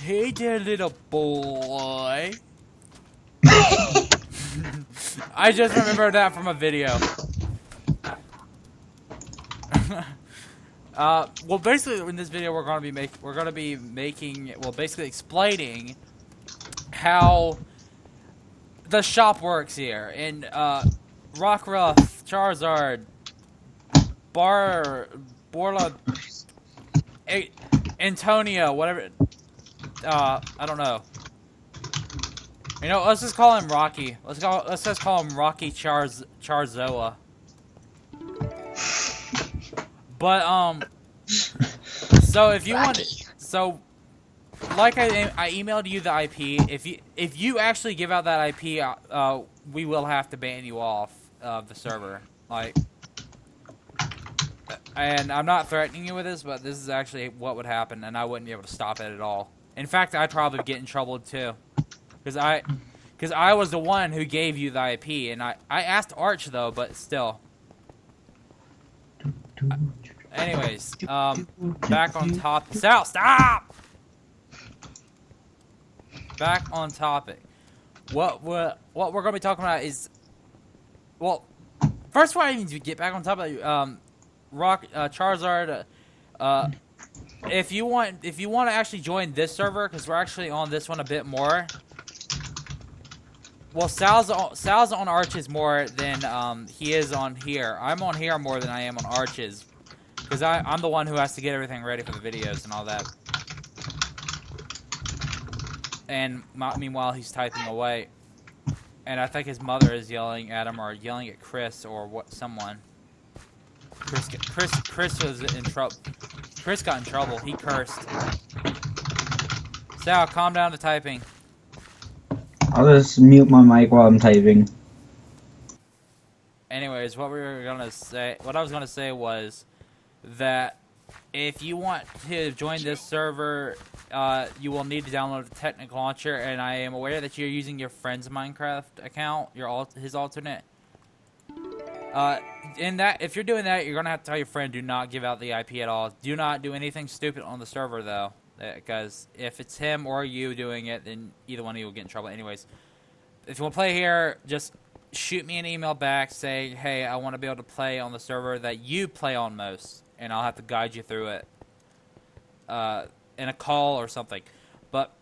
Hey there, little boy. I just remembered that from a video. Well, basically, in this video, we're gonna be making, well, basically explaining how the shop works here in Rockruff, Charizard, Borla, Antonio, whatever. I don't know. You know, let's just call him Rocky. Let's just call him Rocky Charzoa. But so if you want, so like I emailed you the IP. If you actually give out that IP, we will have to ban you off of the server. Like, and I'm not threatening you with this, but this is actually what would happen, and I wouldn't be able to stop it at all. In fact, I'd probably get in trouble too, because I was the one who gave you the IP, and I asked Arch though, but still. Anyways, back on top. Sal, stop! Back on topic. What we're gonna be talking about is, well, first of all, I need to get back on topic. Charizard. If you want to actually join this server, because we're actually on this one a bit more. Well, Sal's on Arches more than he is on here. I'm on here more than I am on Arches, because I'm the one who has to get everything ready for the videos and all that. And meanwhile, he's typing away, and I think his mother is yelling at him or yelling at Chris or someone. Chris was in trouble. Chris got in trouble. He cursed. Sal, calm down to typing. I'll just mute my mic while I'm typing. Anyways, what I was gonna say was that if you want to join this server, you will need to download the Technic Launcher, and I am aware that you're using your friend's Minecraft account, his alternate. If you're doing that, you're gonna have to tell your friend, do not give out the IP at all. Do not do anything stupid on the server though, because if it's him or you doing it, then either one of you will get in trouble. Anyways, if you want to play here, just shoot me an email back saying, hey, I want to be able to play on the server that you play on most, and I'll have to guide you through it in a call or something. But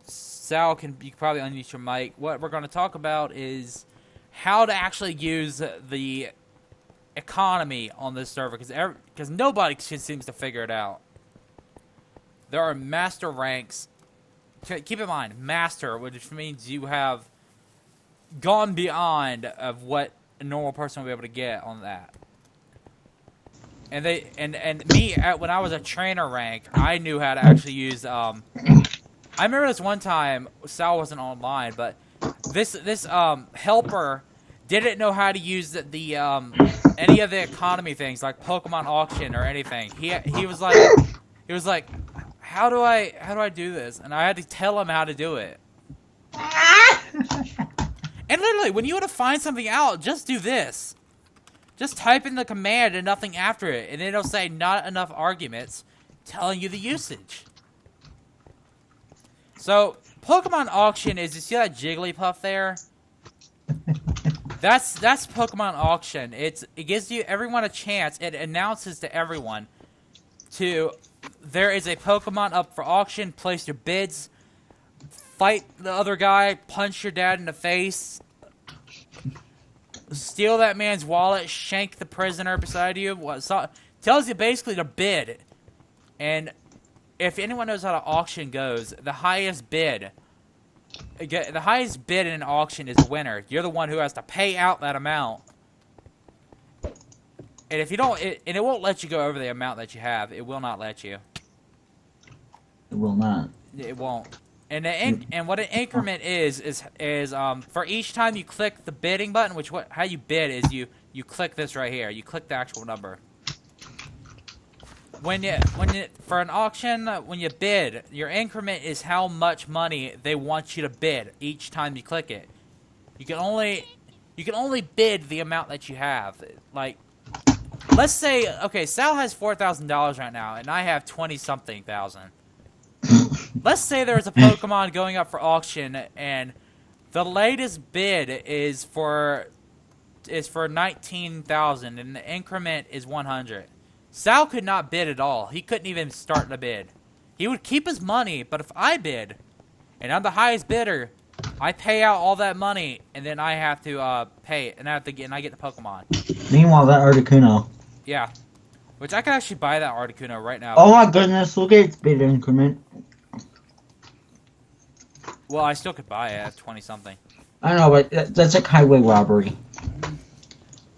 Sal, you can probably unmute your mic. What we're going to talk about is how to actually use the economy on this server, because nobody seems to figure it out. There are master ranks. Keep in mind, master, which means you have gone beyond of what a normal person will be able to get on that. And me, when I was a trainer rank, I knew how to actually use. I remember this one time, Sal wasn't online, but this helper didn't know how to use the any of the economy things like Pokemon auction or anything. He was like, how do I do this? And I had to tell him how to do it. And literally, when you want to find something out, just do this. Just type in the command and nothing after it, and it'll say not enough arguments, telling you the usage. So, Pokemon auction is, you see that Jigglypuff there? That's Pokemon auction. It gives everyone a chance. It announces to everyone there is a Pokemon up for auction. Place your bids. Fight the other guy. Punch your dad in the face. Steal that man's wallet. Shank the prisoner beside you. Tells you basically to bid. And if anyone knows how the auction goes, the highest bid in an auction is the winner. You're the one who has to pay out that amount. And if you don't, it won't let you go over the amount that you have. It will not let you. It will not. It won't. And what an increment is for each time you click the bidding button, how you bid is you click this right here. You click the actual number. For an auction, when you bid, your increment is how much money they want you to bid each time you click it. You can only bid the amount that you have. Like, let's say, okay, Sal has $4,000 right now, and I have 20-something thousand. let's say there's a Pokemon going up for auction, and the latest bid is for 19,000, and the increment is 100. Sal could not bid at all. He couldn't even start the bid. He would keep his money, but if I bid, and I'm the highest bidder, I pay out all that money, and then I have to pay it, and I get the Pokemon. Meanwhile, that Articuno. Yeah, which I could actually buy that Articuno right now. Oh my goodness! Look at its bid increment. Well, I still could buy it at 20 something. I know, but that's like highway robbery.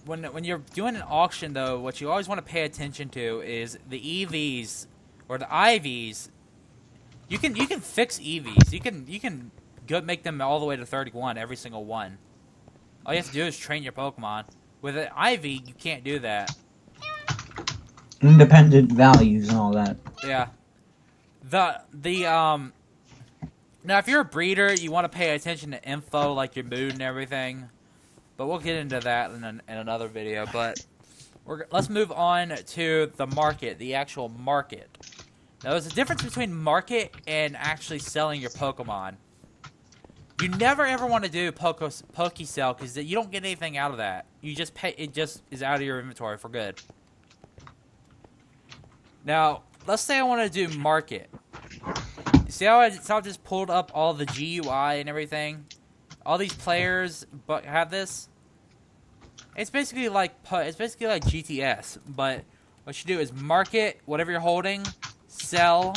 When you're doing an auction, though, what you always want to pay attention to is the EVs or the IVs. You can fix EVs. You can go make them all the way to 31, every single one. All you have to do is train your Pokemon. With an IV, you can't do that. Independent values and all that. Yeah. Now, if you're a breeder, you want to pay attention to info like your mood and everything. But we'll get into that in another video. But let's move on to the market, the actual market. Now, there's a difference between market and actually selling your Pokemon. You never ever want to do Pokesell because you don't get anything out of that. You just pay. It just is out of your inventory for good. Now, let's say I want to do market. See how I just pulled up all the GUI and everything? All these players have this. It's basically like GTS, but what you do is market whatever you're holding, sell.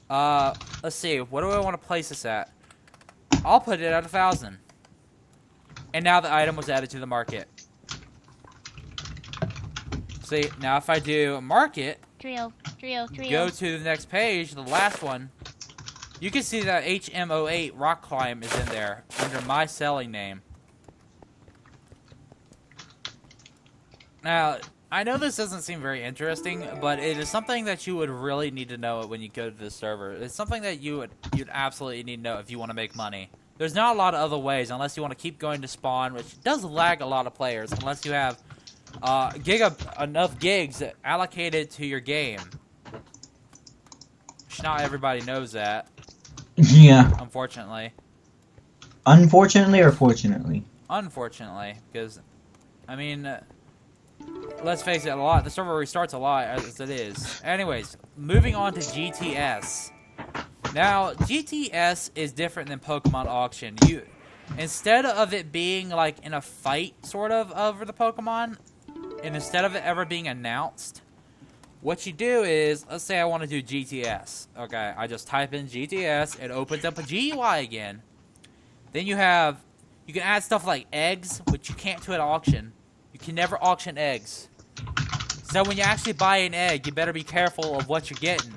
Let's see, what do I want to place this at? I'll put it at 1,000. And now the item was added to the market. See, now if I do market, Trio. go to the next page, the last one, you can see that HM08 Rock Climb is in there under my selling name. Now, I know this doesn't seem very interesting, but it is something that you would really need to know when you go to this server. It's something that you'd absolutely need to know if you want to make money. There's not a lot of other ways unless you want to keep going to spawn, which does lag a lot of players unless you have enough gigs allocated to your game. Which not everybody knows that. Yeah. Unfortunately. Unfortunately or fortunately? Unfortunately, because, I mean, let's face it, the server restarts a lot as it is. Anyways, moving on to GTS. Now, GTS is different than Pokemon Auction. Instead of it being like in a fight, sort of, over the Pokemon, and instead of it ever being announced, what you do is, let's say I want to do GTS. Okay, I just type in GTS, it opens up a GUI again. Then you can add stuff like eggs, which you can't do at auction. You can never auction eggs. So when you actually buy an egg, you better be careful of what you're getting.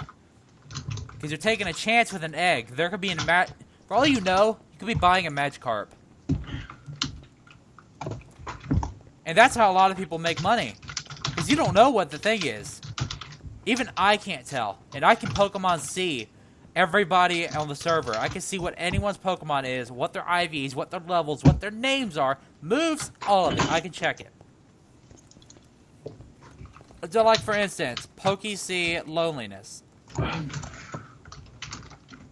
Because you're taking a chance with an egg. There could be for all you know, you could be buying a Magikarp. And that's how a lot of people make money. Because you don't know what the thing is. Even I can't tell. And I can Pokemon see everybody on the server. I can see what anyone's Pokemon is, what their IVs, what their levels, what their names are, moves, all of it. I can check it. So like, for instance, PokeC Loneliness.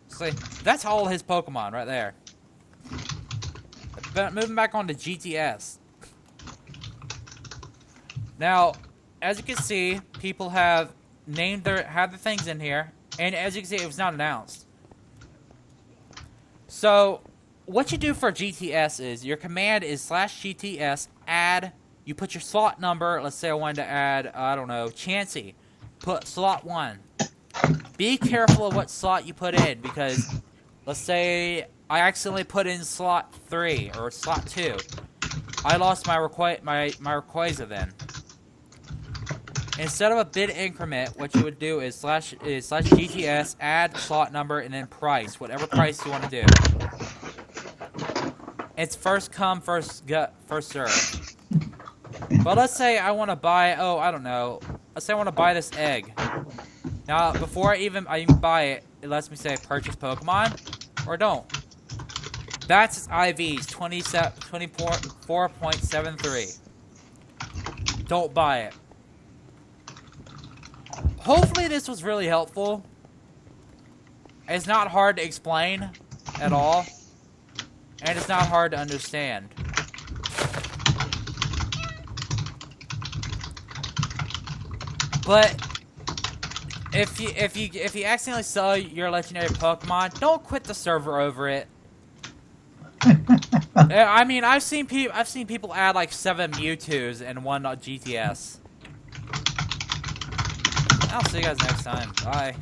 See, that's all his Pokemon right there. But moving back on to GTS. Now, as you can see, people have the things in here, and as you can see, it was not announced. So, what you do for GTS is, your command is /GTS add, you put your slot number, let's say I wanted to add, I don't know, Chansey. Put slot 1. Be careful of what slot you put in, because let's say I accidentally put in slot 3 or slot 2. I lost my Rayquaza then. Instead of a bid increment, what you would do is /GTS add slot number and then price, whatever price you want to do. It's first come, first serve. But let's say I want to buy, I don't know. Let's say I want to buy this egg. Now, before I even buy it, it lets me say purchase Pokemon or don't. That's its IVs, 24.73. Don't buy it. Hopefully this was really helpful. It's not hard to explain at all, and it's not hard to understand. But if you accidentally sell your legendary Pokemon, don't quit the server over it. I mean, I've seen people add like 7 Mewtwo's in one GTS. I'll see you guys next time. Bye.